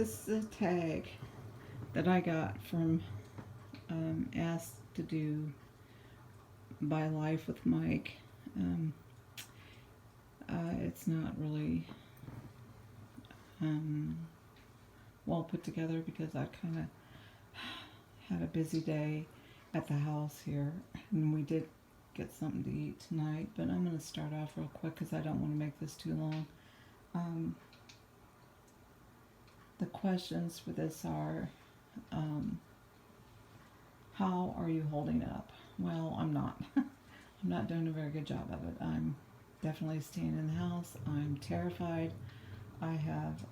This is a tag that I got from Asked to Do by Life with Mike. Um, it's not really um, well put together because I kind of had a busy day at the house here, and we did get something to eat tonight. But I'm going to start off real quick because I don't want to make this too long. Um, the questions for this are, um, how are you holding up? Well, I'm not. I'm not doing a very good job of it. I'm definitely staying in the house. I'm terrified. I have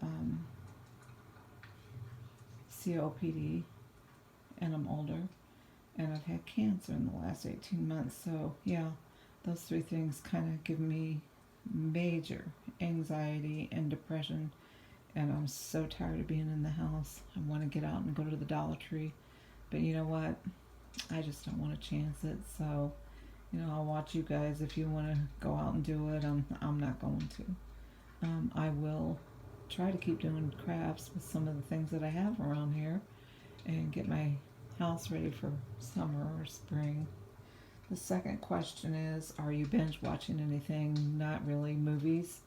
COPD, and I'm older, and I've had cancer in the last 18 months. So, yeah, those three things kind of give me major anxiety and depression, and I'm so tired of being in the house. I want to get out and go to the Dollar Tree, but you know what? I just don't want to chance it. So, I'll watch you guys if you want to go out and do it. I'm not going to. I will try to keep doing crafts with some of the things that I have around here and get my house ready for summer or spring. The second question is, are you binge watching anything? Not really. Movies,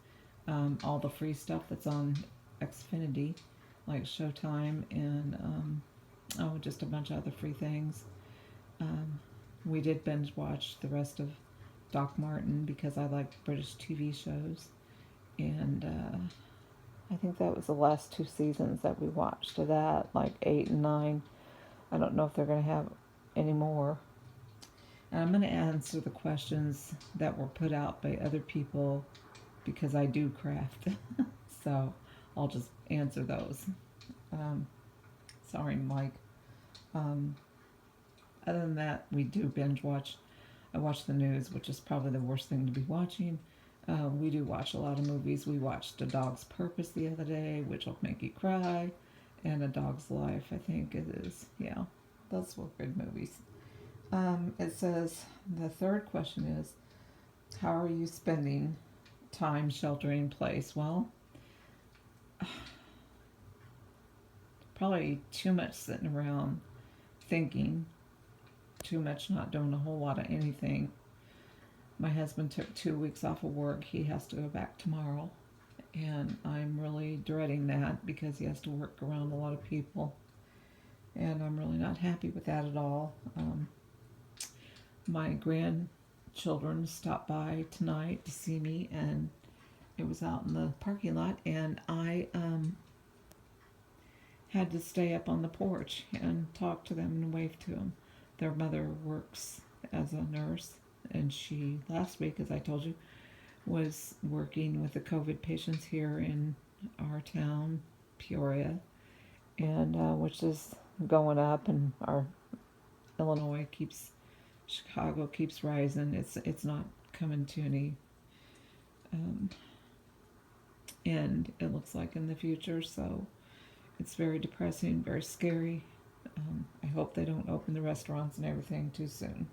all the free stuff that's on Xfinity, like Showtime, and just a bunch of other free things. Um, we did binge watch the rest of Doc Martin because I like British TV shows, and I think that was the last two seasons that we watched of that, like 8 and 9. I don't know if they're going to have any more. And I'm going to answer the questions that were put out by other people because I do craft. So I'll just answer those. Um, Sorry, Mike. Um, Other than that, we do binge watch. I watch the news, which is probably the worst thing to be watching. We do watch a lot of movies. We watched A Dog's Purpose the other day, which will make you cry, and A Dog's Life, I think it is. Yeah, those were good movies. It says the third question is, how are you spending time sheltering in place? Well, probably too much sitting around thinking, too much not doing a whole lot of anything. My husband took 2 weeks off of work. He has to go back tomorrow. And I'm really dreading that because he has to work around a lot of people. And I'm really not happy with that at all. My grandchildren stopped by tonight to see me, and it was out in the parking lot. And I had to stay up on the porch and talk to them and wave to them. Their mother works as a nurse, and she, last week, as I told you, was working with the COVID patients here in our town, Peoria, and which is going up, and our Illinois keeps, Chicago keeps rising. It's not coming to any um, end, it looks like, in the future, so it's very depressing, very scary. I hope they don't open the restaurants and everything too soon,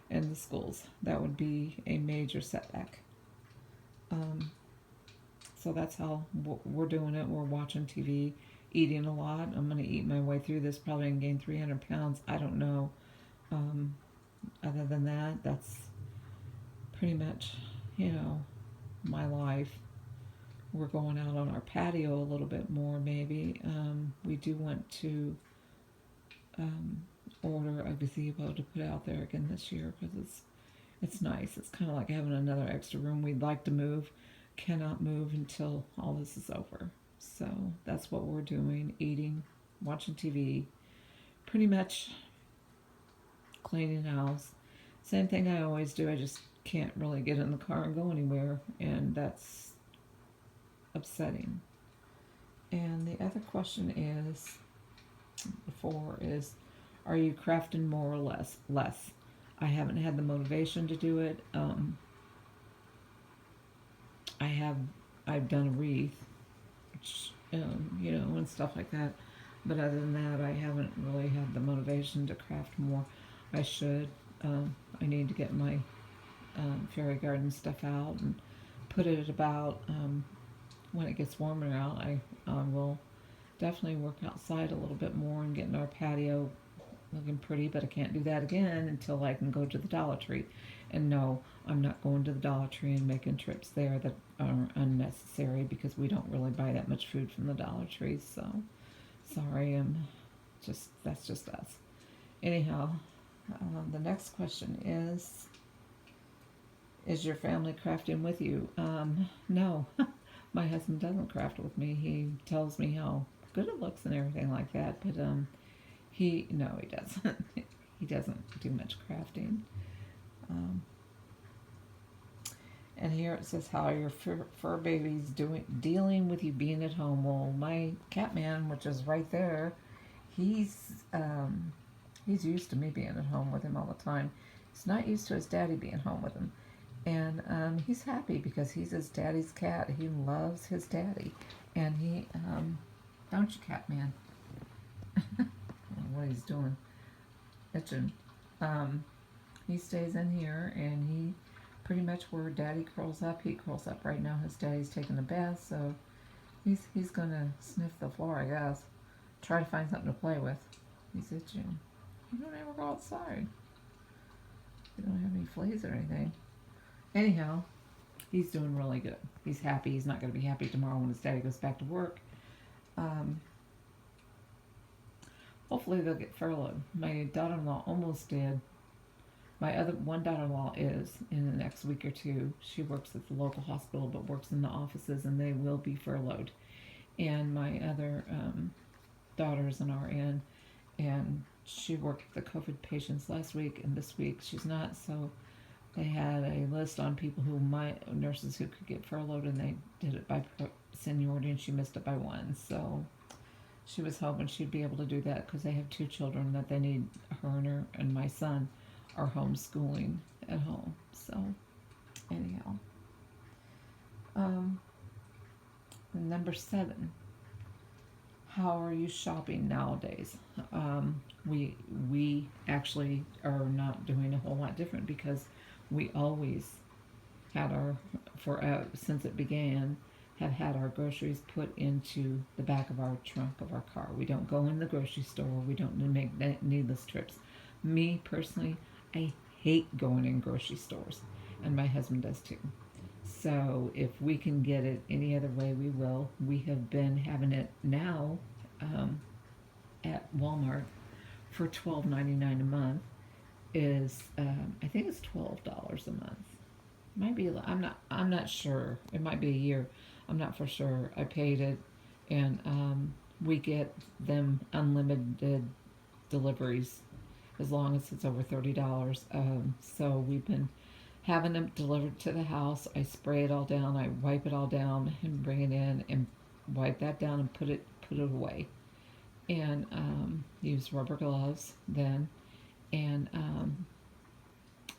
and the schools. That would be a major setback. Um, so that's how we're doing it. We're watching TV, eating a lot. I'm going to eat my way through this, probably and gain 300 pounds. I don't know. Um, Other than that, that's pretty much, my life. We're going out on our patio a little bit more, maybe. We do want to um, order a gazebo to put out there again this year because it's nice. It's kind of like having another extra room. We'd like to move, cannot move until all this is over. So that's what we're doing: eating, watching TV, pretty much cleaning the house. Same thing I always do. I just can't really get in the car and go anywhere, and that's upsetting. And the other question is, four is, are you crafting more or less? Less. I haven't had the motivation to do it. I have I've done a wreath, which, and stuff like that. But other than that, I haven't really had the motivation to craft more. I should. I need to get my fairy garden stuff out and put it about when it gets warmer out. I will definitely work outside a little bit more and getting our patio looking pretty, but I can't do that again until I can go to the Dollar Tree. And no, I'm not going to the Dollar Tree and making trips there that are unnecessary because we don't really buy that much food from the Dollar Tree. So sorry, that's just us. Anyhow, the next question is your family crafting with you? No, my husband doesn't craft with me. He tells me how good it looks and everything like that, but he doesn't. He doesn't do much crafting. Um, and here it says how your fur baby's dealing with you being at home. Well, my cat man, which is right there, he's used to me being at home with him all the time. He's not used to his daddy being home with him. And he's happy because he's his daddy's cat. He loves his daddy. And don't you, cat man? I don't know what he's doing. Itching. He stays in here and he pretty much where daddy curls up, he curls up right now. His daddy's taking a bath, so he's gonna sniff the floor, I guess. Try to find something to play with. He's itching. You don't ever go outside. You don't have any fleas or anything. Anyhow, he's doing really good. He's happy. He's not going to be happy tomorrow when his daddy goes back to work. Hopefully they'll get furloughed. My daughter-in-law almost did. My other one daughter-in-law is in the next week or two. She works at the local hospital but works in the offices, and they will be furloughed. And my other daughter is an RN, and she worked with the COVID patients last week, and this week she's not, so they had a list on people nurses who could get furloughed, and they did it by seniority, and she missed it by one. So she was hoping she'd be able to do that because they have two children that they need. Her and my son are homeschooling at home. So anyhow, number 7. How are you shopping nowadays? We actually are not doing a whole lot different because we always had since it began, have had our groceries put into the back of our trunk of our car. We don't go in the grocery store. We don't make needless trips. Me personally, I hate going in grocery stores, and my husband does too. So if we can get it any other way, we will. We have been having it now at Walmart for $12.99 a month. I think it's $12 a month. Might be. I'm not sure. It might be a year. I'm not for sure. I paid it, and we get them unlimited deliveries as long as it's over $30. So we've been having them delivered to the house. I spray it all down. I wipe it all down and bring it in and wipe that down and put it away, and use rubber gloves then. And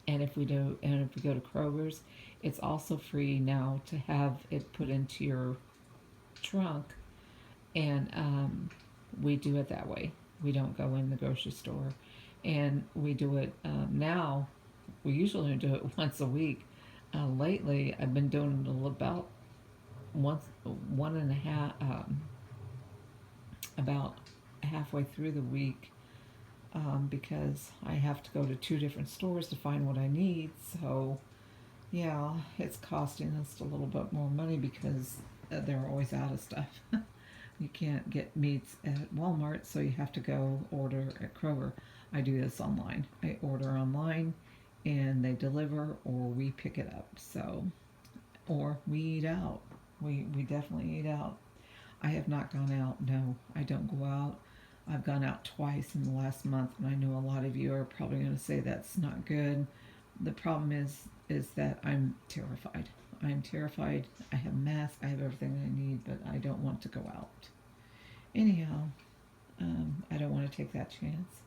if we go to Kroger's, it's also free now to have it put into your trunk, and we do it that way. We don't go in the grocery store, and we do it now. We usually do it once a week. Lately, I've been doing it about one and a half, about halfway through the week. Because I have to go to 2 different stores to find what I need. So, yeah, it's costing us a little bit more money because they're always out of stuff. You can't get meats at Walmart, so you have to go order at Kroger. I do this online. I order online, and they deliver, or we pick it up. So, or we eat out. We definitely eat out. I have not gone out. No, I don't go out. I've gone out twice in the last month, and I know a lot of you are probably going to say that's not good. The problem is that I'm terrified. I'm terrified. I have masks. I have everything I need, but I don't want to go out. Anyhow, I don't want to take that chance.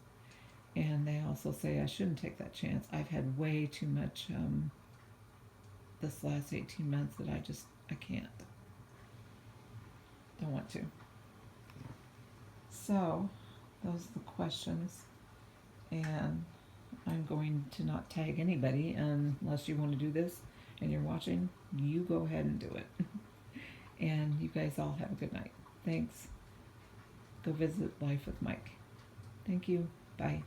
And they also say I shouldn't take that chance. I've had way too much this last 18 months that I can't. Don't want to. So, those are the questions, and I'm going to not tag anybody unless you want to do this and you're watching. You go ahead and do it. And you guys all have a good night. Thanks. go visit Life with Mike. Thank you. Bye.